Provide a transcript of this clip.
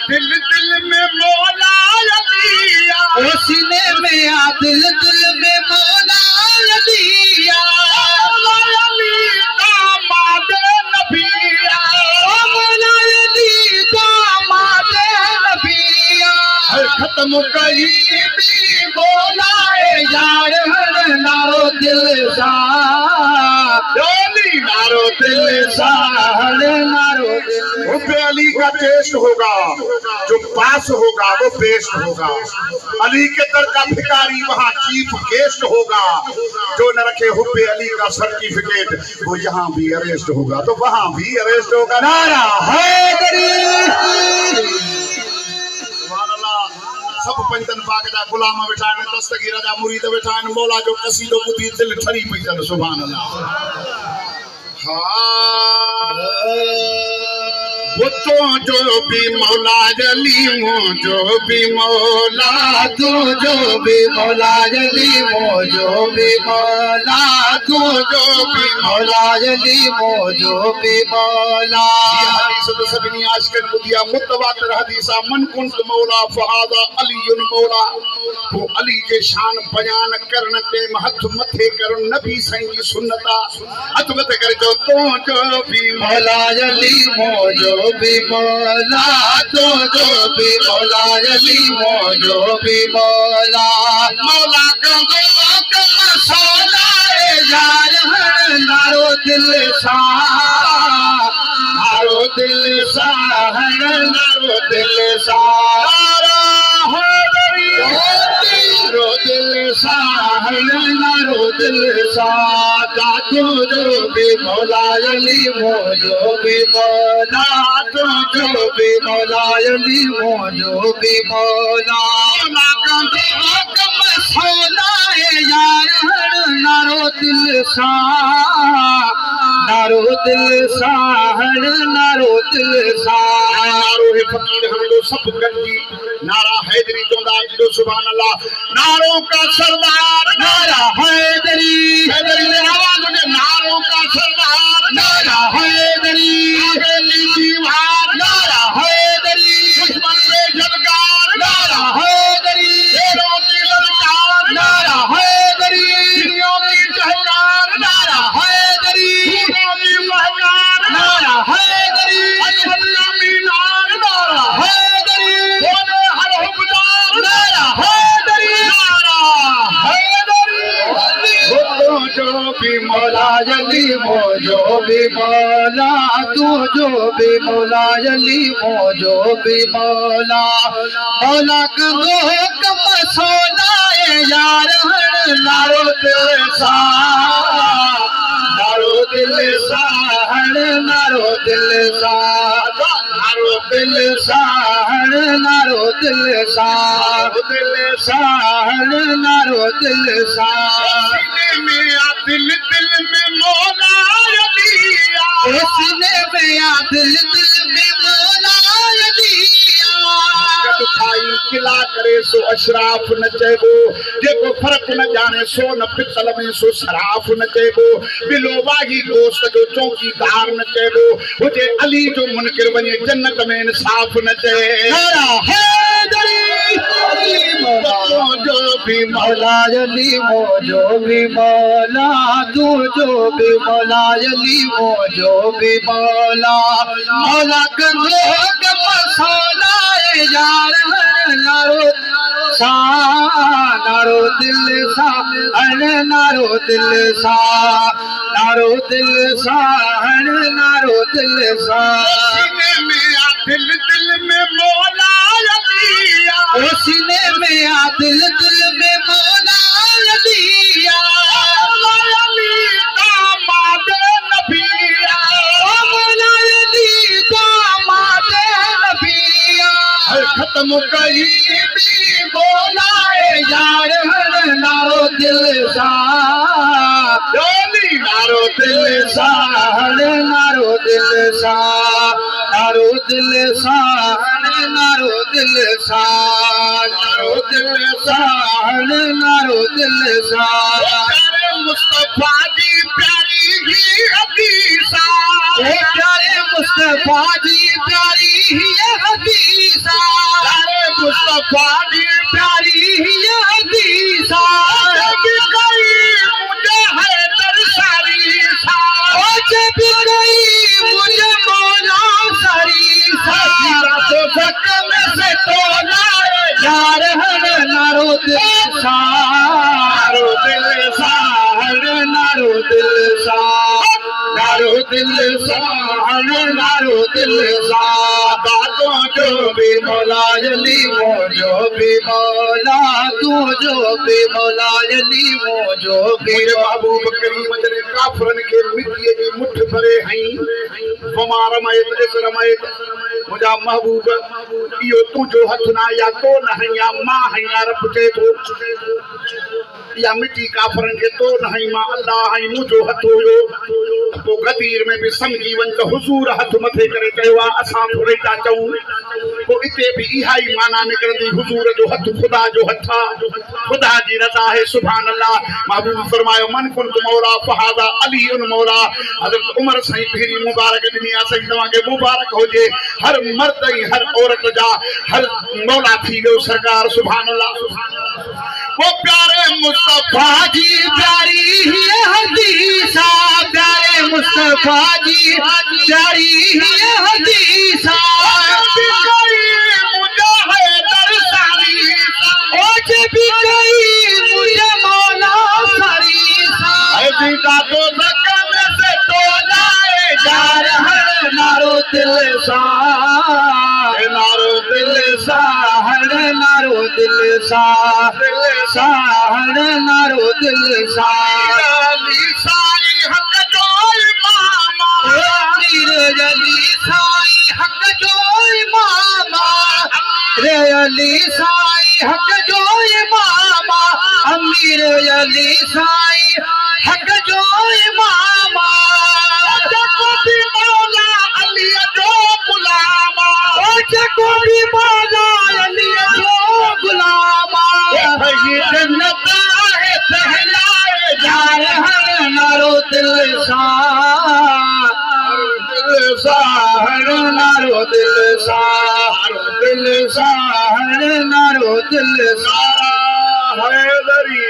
दिल दिल में मौला दिया, ओ सीने में या दिल दिल में मौला दिया, दामाद नबिया, मौला अली दामाद नबिया। खत्म कई भी बोला यार हर नारो दिल सा, डोली नारो दिल सा। हर नारो दिल। हुब्बे अली का टेस्ट होगा, जो पास होगा वो बेस्ट होगा। अली के दर का भिखारी वहाँ चीफ गेस्ट होगा। जो न रखे हुब्बे अली का सर्टिफिकेट वो यहाँ भी अरेस्ट होगा, तो वहाँ भी अरेस्ट होगा। नारा हैदरी। सब पंजन बागदा गुलाम बैठान, दस्तगीर जा मुरीद बैठान, मौला जो कसीदो बुधी दिल ठरी पैजन। सुभान अल्लाह। हाँ वो तो जो भी मौला अली वो जो भी मौला, तू जो भी मौला अली मो जो भी मौला, तू जो भी मौला अली मो जो भी मौला। तो सभी आशिकन बुदिया मुतवातिर हदीसा मन कुंत मौला फहादा अलीयुन मौला। वो अली के शान बयान करन ते हथ मथे करन नबी साईं जी सुन्नता हथ मथे कर जो जो भी मौला अली मो जो भी मौला, तू जो भी मौला अली मो जो भी मौला। मौला गंगो कम सोला यार हर नारो दिल सा, नारो दिल सा, हर नारो दिल सा। नारो दिल सा, हर नारो दिल सा। तू जो भी मौला अली मो जो भी मौला, तू जो भी मौला अली मो जो भी मौला। सोना यार हर नारो दिल सा, नारो दिल सा, हर नारो दिल सा। नारो है फकीर हमको सब गंजी, नारा हैदरी जोंदा जो सुभान अल्लाह। नारों का सरदार नारा हैदरी, हैदरी ने आवाज उठे, नारों का सरदार नारा हैदरी, हवेली दीवार नारा हैदरी, दुश्मन से झलकार नारा हैदरी, शेरों की ललकार नारा हैदरी, चिड़ियों की चहकार नारा हैदरी, फूलों की महकार नारा हैदरी, अजमत का मीनार नारा हैदरी, बोले हर हुक्मदार नारा हैदरी, नारा वो जो भी मौला अली मो जो भी मौला, तू जो भी मौला अली मो जो भी मौला। मौला कंगो कम सोना यार हर नारो दिल सा, नारो दिल सा, हर नारो दिल सा, नारो दिल सा, हर नारो दिल सा, दिल सा, हर नारो दिल सा। सीने में या दिल दिल में मौला अलिया, सीने में या दिल दिल में मौला अलिया। जब खाई किला करे सो अशराफ न चेबो, जेको फर्क न जाने सो न पितल में सो शराफ न चेबो, बिलो वाही दोस्त जो चौकीदार न चेबो, हुजे अली जो मुनकिर बने जन्नत में इंसाफ न चे। नारा हैदरी, जो भी मौला अली मो जो भी मौला, तू जो भी मौला अली मो जो भी मौला। मौला कंगो कम सोना यार हर नारो सा, नारो दिल सा, हर नारो दिल सा, नारो दिल सा, हर नारो दिल सा। सीने में या दिल दिल में मौला अलिया, ओ सीने में या दिल दिल में मौला अलिया। अली दामाद नबिया, मौला अली दामाद नबिया। खत्म कई भी बोला यार हर नारो दिल सा, डोली नारो दिल सा, हर नारो दिल सा, नारो दिल सा, हर नारो दिल सा, नारो दिल सा, हर नारो दिल सा। प्यारे मुस्तफा जी प्यारी ही हदीसा, प्यारे मुस्तफा जी प्यारी ही हदीस। हदीसा प्यारे मुस्तफा जी प्यारी ये हदीसा जब गई मुझे हैदर सारी सा ओ जब गई मुझे मौला सरीसा तो सकम से तोला यार हर नारो दिल सा नारो दिल सा हर नारो दिल सा नारो दिल सा हर नारो दिल सा बातों जो भी मौला अली जो भी मौला तू जो भी मौला अली जो भी मुझे महबूब करीम जने काफरन के मिट्टी जी मुठ भरे हई फमा रमयत इस रमयत मुझा महबूब इयो तुझो हथ ना या तो न है या मां है या रब चे तो या मिट्टी काफरन के तो न है मां अल्लाह है मुझो हथ हुयो तो गदीर में भी समझी वन तो हुजूर हथ मथे करे चयो असां थोड़े ता चऊं तो इते भी इहा ही माना निकरंदी हुजूर जो हथ खुदा जो हथ खुदा जी रज़ा है सुभान अल्लाह महबूब फरमायो मन कुन मौला फहादा अली उन मौला हजरत उमर सही भेरी मुबारक दुनिया सही तवा के मुबारक हो जे हर मर्द ही हर औरत जा हर मौला थी गयो सरकार सुभान अल्लाह वो प्यारे मुस्तफा जी प्यारी ये हदीसा प्यारे मुस्तफा जी प्यारी ये हदीसा मुझे हैदर सारी ओ जब गई मुझे मौला सरीसा का तो सकम से तोलाए यार हर नारो दिल सा नारो दिल सा हर नारो दिल सा हर नारो दिल सा अली साई हक जो मामा रे अली साई हक जो मामा रे अली साई हक जो मामा अमीर अली साई हक जो मामा जको भी मौला अली जो गुलामा ओ जको भी मौला अली जो गुलामा जन्नत है पहलाए यार हर नारो दिल सा हर नारो दिल सा हर नारो दिल सा हैदरी